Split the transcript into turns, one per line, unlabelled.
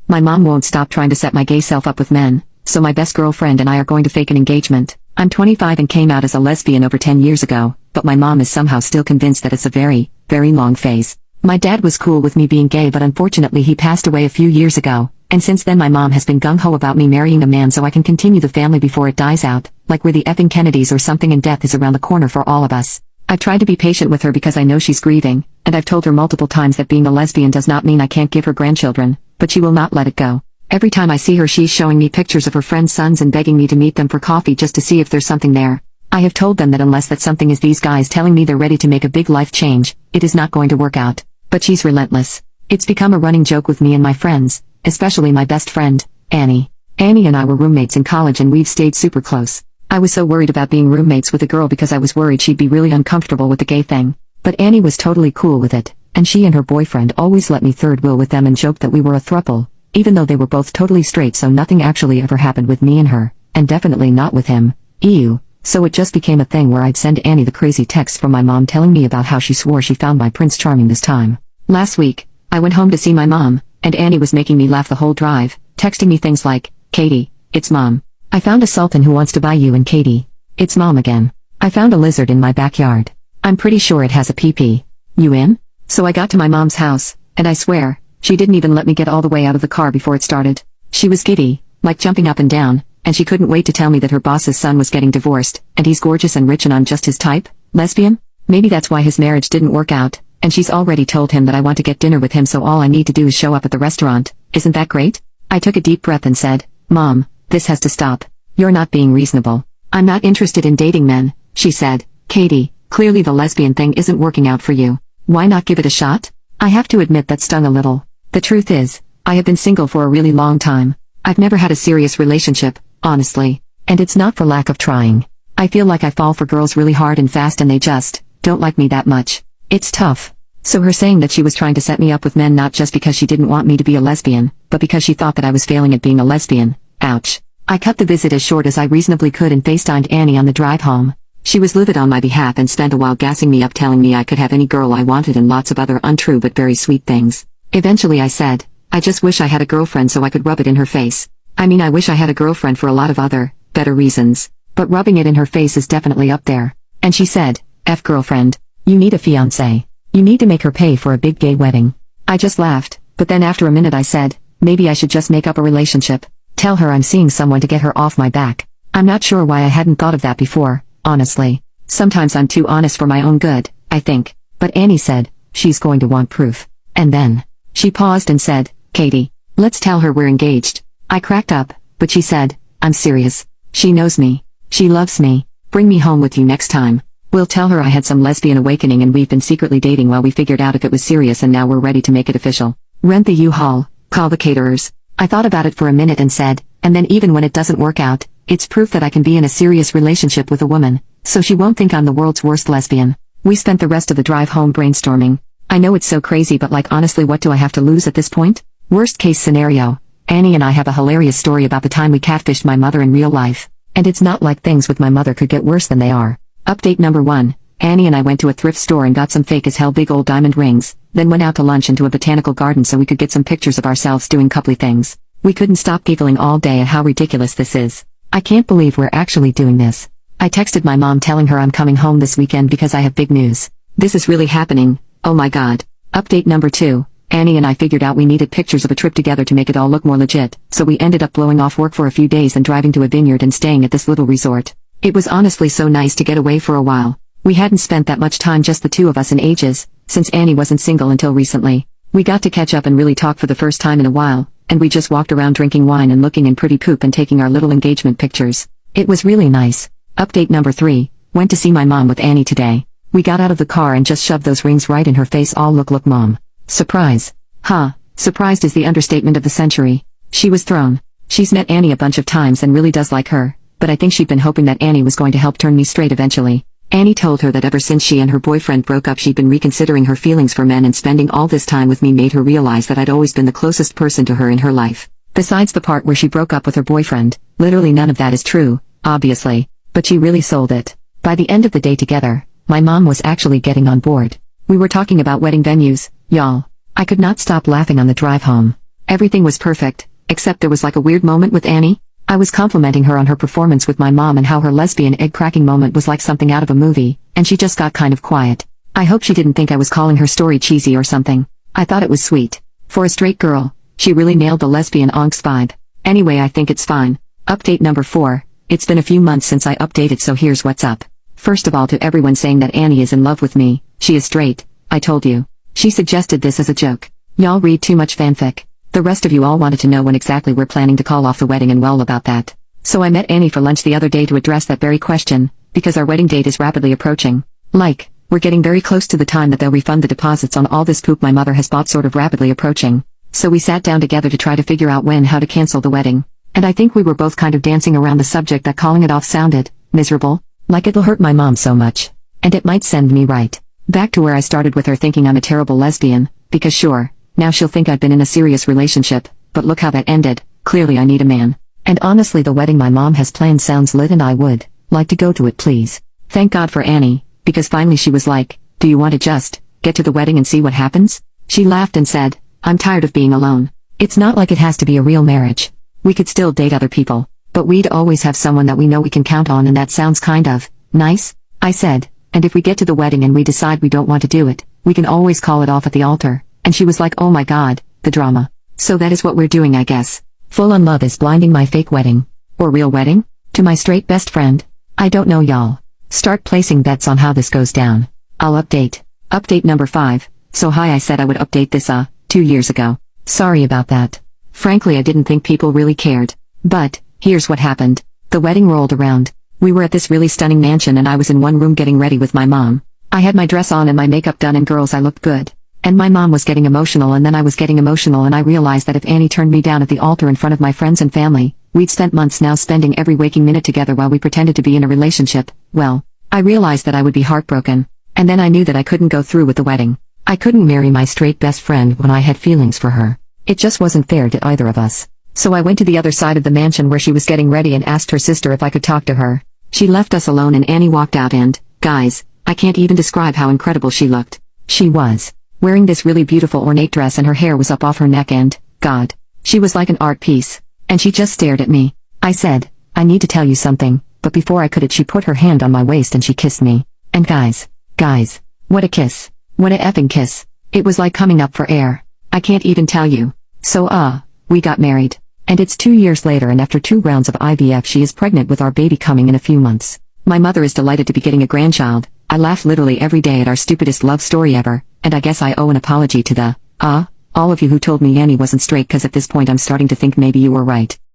My mom won't stop trying to set my gay self up with men, so my best girlfriend and I are going to fake an engagement. I'm 25 and came out as a lesbian over 10 years ago, but my mom is somehow still convinced that it's a very, very long phase. My dad was cool with me being gay, but unfortunately he passed away a few years ago, and since then my mom has been gung-ho about me marrying a man so I can continue the family before it dies out, like we're the effing Kennedys or something, and death is around the corner for all of us. I've tried to be patient with her because I know she's grieving, and I've told her multiple times that being a lesbian does not mean I can't give her grandchildren, but she will not let it go. Every time I see her she's showing me pictures of her friends' sons and begging me to meet them for coffee just to see if there's something there. I have told them that unless that something is these guys telling me they're ready to make a big life change, it is not going to work out. But she's relentless. It's become a running joke with me and my friends, especially my best friend, Annie. Annie and I were roommates in college and we've stayed super close. I was so worried about being roommates with a girl because I was worried she'd be really uncomfortable with the gay thing. But Annie was totally cool with it, and she and her boyfriend always let me third wheel with them and joked that we were a throuple, even though they were both totally straight, so nothing actually ever happened with me and her, and definitely not with him. Ew. So it just became a thing where I'd send Annie the crazy text from my mom telling me about how she swore she found my Prince Charming this time. Last week, I went home to see my mom, and Annie was making me laugh the whole drive, texting me things like, "Katie, it's Mom. I found a sultan who wants to buy you," and "Katie, it's Mom again. I found a lizard in my backyard. I'm pretty sure it has a pee-pee. You in?" So I got to my mom's house, and I swear, she didn't even let me get all the way out of the car before it started. She was giddy, like jumping up and down, and she couldn't wait to tell me that her boss's son was getting divorced, and he's gorgeous and rich and I'm just his type. Lesbian? Maybe that's why his marriage didn't work out, and she's already told him that I want to get dinner with him, so all I need to do is show up at the restaurant. Isn't that great? I took a deep breath and said, "Mom, this has to stop. You're not being reasonable. I'm not interested in dating men," she said. "Katie, clearly the lesbian thing isn't working out for you. Why not give it a shot?" I have to admit that stung a little. The truth is, I have been single for a really long time. I've never had a serious relationship, honestly. And it's not for lack of trying. I feel like I fall for girls really hard and fast and they just don't like me that much. It's tough. So her saying that she was trying to set me up with men not just because she didn't want me to be a lesbian, but because she thought that I was failing at being a lesbian. Ouch. I cut the visit as short as I reasonably could and FaceTimed Annie on the drive home. She was livid on my behalf and spent a while gassing me up, telling me I could have any girl I wanted and lots of other untrue but very sweet things. Eventually I said, "I just wish I had a girlfriend so I could rub it in her face. I mean, I wish I had a girlfriend for a lot of other, better reasons. But rubbing it in her face is definitely up there." And she said, "F girlfriend. You need a fiancé. You need to make her pay for a big gay wedding." I just laughed, but then after a minute I said, maybe I should just make up a relationship. Tell her I'm seeing someone to get her off my back. I'm not sure why I hadn't thought of that before, honestly. Sometimes I'm too honest for my own good, I think. But Annie said, she's going to want proof. And then, she paused and said, "Katie, let's tell her we're engaged." I cracked up, but she said, "I'm serious. She knows me. She loves me. Bring me home with you next time. We'll tell her I had some lesbian awakening and we've been secretly dating while we figured out if it was serious and now we're ready to make it official. Rent the U-Haul, call the caterers." I thought about it for a minute and said, and then even when it doesn't work out, it's proof that I can be in a serious relationship with a woman, so she won't think I'm the world's worst lesbian. We spent the rest of the drive home brainstorming. I know it's so crazy, but like honestly, what do I have to lose at this point? Worst case scenario, Annie and I have a hilarious story about the time we catfished my mother in real life. And it's not like things with my mother could get worse than they are. Update number 1. Annie and I went to a thrift store and got some fake as hell big old diamond rings, then went out to lunch into a botanical garden so we could get some pictures of ourselves doing coupley things. We couldn't stop giggling all day at how ridiculous this is. I can't believe we're actually doing this. I texted my mom telling her I'm coming home this weekend because I have big news. This is really happening. Oh my god. Update number 2. Annie and I figured out we needed pictures of a trip together to make it all look more legit, so we ended up blowing off work for a few days and driving to a vineyard and staying at this little resort. It was honestly so nice to get away for a while. We hadn't spent that much time just the two of us in ages, since Annie wasn't single until recently. We got to catch up and really talk for the first time in a while, and we just walked around drinking wine and looking in pretty poop and taking our little engagement pictures. It was really nice. Update number 3. Went to see my mom with Annie today. We got out of the car and just shoved those rings right in her face, all look mom. Surprise. Huh, surprised is the understatement of the century. She was thrown. She's met Annie a bunch of times and really does like her, but I think she'd been hoping that Annie was going to help turn me straight eventually. Annie told her that ever since she and her boyfriend broke up she'd been reconsidering her feelings for men, and spending all this time with me made her realize that I'd always been the closest person to her in her life. Besides the part where she broke up with her boyfriend, literally none of that is true, obviously, but she really sold it. By the end of the day together, my mom was actually getting on board. We were talking about wedding venues, y'all. I could not stop laughing on the drive home. Everything was perfect, except there was like a weird moment with Annie. I was complimenting her on her performance with my mom and how her lesbian egg-cracking moment was like something out of a movie, and she just got kind of quiet. I hope she didn't think I was calling her story cheesy or something. I thought it was sweet. For a straight girl, she really nailed the lesbian angst vibe. Anyway, I think it's fine. Update number 4. It's been a few months since I updated, so here's what's up. First of all, to everyone saying that Annie is in love with me, she is straight. I told you. She suggested this as a joke. Y'all read too much fanfic. The rest of you all wanted to know when exactly we're planning to call off the wedding, and well, about that. So I met Annie for lunch the other day to address that very question, because our wedding date is rapidly approaching. Like, we're getting very close to the time that they'll refund the deposits on all this poop my mother has bought, sort of rapidly approaching. So we sat down together to try to figure out how to cancel the wedding. And I think we were both kind of dancing around the subject that calling it off sounded miserable. Like it'll hurt my mom so much. And it might send me right back to where I started, with her thinking I'm a terrible lesbian, because sure, now she'll think I've been in a serious relationship, but look how that ended. Clearly I need a man. And honestly, the wedding my mom has planned sounds lit, and I would like to go to it, please. Thank God for Annie, because finally she was like, do you want to just get to the wedding and see what happens? She laughed and said, I'm tired of being alone. It's not like it has to be a real marriage. We could still date other people, but we'd always have someone that we know we can count on, and that sounds kind of nice. I said, and if we get to the wedding and we decide we don't want to do it, we can always call it off at the altar. And she was like, oh my God, the drama. So that is what we're doing, I guess. Full on Love is Blinding, my fake wedding. Or real wedding? To my straight best friend? I don't know, y'all. Start placing bets on how this goes down. I'll update. Update number 5. So hi, I said I would update this 2 years ago. Sorry about that. Frankly, I didn't think people really cared. But here's what happened. The wedding rolled around. We were at this really stunning mansion, and I was in one room getting ready with my mom. I had my dress on and my makeup done, and girls, I looked good. And my mom was getting emotional, and then I was getting emotional, and I realized that if Annie turned me down at the altar in front of my friends and family, we'd spent months now spending every waking minute together while we pretended to be in a relationship. Well, I realized that I would be heartbroken. And then I knew that I couldn't go through with the wedding. I couldn't marry my straight best friend when I had feelings for her. It just wasn't fair to either of us. So I went to the other side of the mansion where she was getting ready and asked her sister if I could talk to her. She left us alone, and Annie walked out, and, guys, I can't even describe how incredible she looked. She was wearing this really beautiful ornate dress, and her hair was up off her neck, and, God, she was like an art piece. And she just stared at me. I said, I need to tell you something, but before I could, she put her hand on my waist and she kissed me. And guys, what a kiss. What a effing kiss. It was like coming up for air. I can't even tell you. So we got married. And it's 2 years later, and after 2 rounds of IVF, she is pregnant with our baby coming in a few months. My mother is delighted to be getting a grandchild. I laugh literally every day at our stupidest love story ever, and I guess I owe an apology to all of you who told me Annie wasn't straight, cause at this point I'm starting to think maybe you were right.